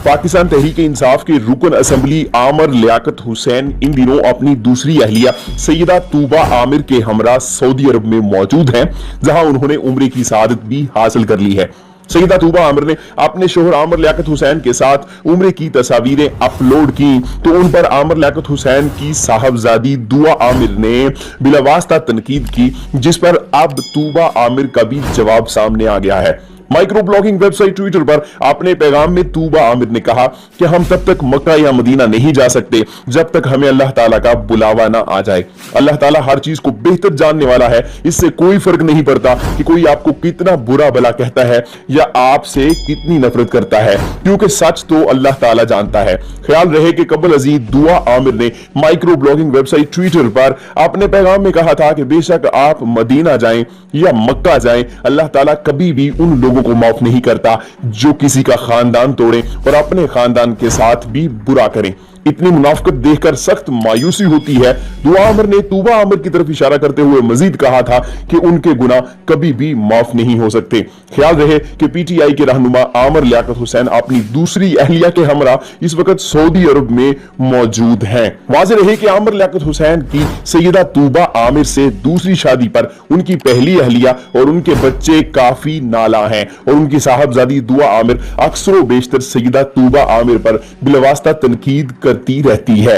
पाकिस्तान तहरीक इंसाफ के रुकन असेंबली आमिर लियाकत हुसैन इन दिनों अपनी दूसरी अहलिया सैयदा तूबा आमिर के हमरा सऊदी अरब में मौजूद हैं, जहां उन्होंने उम्रे की सआदत भी हासिल कर ली है। सैयदा तूबा आमिर ने अपने शोहर आमिर लियाकत हुसैन के साथ उम्रे की तस्वीरें अपलोड की तो उन पर आमिर लियाकत हुसैन की साहबजादी दुआ आमिर ने बिलावास्ता तनकीद की, जिस पर अब तूबा आमिर का भी जवाब सामने आ गया है। माइक्रो ब्लॉगिंग वेबसाइट ट्विटर पर अपने पैगाम में तूबा आमिर ने कहा कि हम तब तक मक्का या मदीना नहीं जा सकते जब तक हमें अल्लाह ताला का बुलावा ना आ जाए। अल्लाह ताला हर चीज को बेहतर जानने वाला है, इससे कोई फर्क नहीं पड़ता कि कोई आपको कितना बुरा भला कहता है या आपसे कितनी नफरत करता है, क्योंकि सच तो अल्लाह ताला जानता है। ख्याल रहे कि कबल अजीज दुआ आमिर ने माइक्रो ब्लॉगिंग वेबसाइट ट्विटर पर अपने पैगाम में कहा था कि बेशक आप मदीना जाएं या मक्का जाएं, अल्लाह ताला कभी भी उन लोगों को माफ नहीं करता जो किसी का खानदान तोड़े और अपने खानदान के साथ भी बुरा करें। इतनी मुनाफिकत देखकर सख्त मायूसी होती है। दुआ आमिर ने तूबा आमिर की तरफ इशारा करते हुए मजीद कहा था कि उनके गुनाह कभी भी माफ नहीं हो सकते। ख्याल रहे कि पीटीआई के रहनुमा आमिर लियाकत हुसैन अपनी दूसरी अहलिया के हमरा इस वक्त सऊदी अरब में मौजूद हैं। वाज़ेह रहे कि आमिर लियाकत हुसैन की सैयदा तूबा आमिर से दूसरी शादी पर उनकी पहली अहलिया और उनके बच्चे काफी नाला हैं और उनकी साहबजादी दुआ आमिर अक्सर बेशतर सैयदा तूबा आमिर पर बिलवास्ता तनकीद करती रहती है।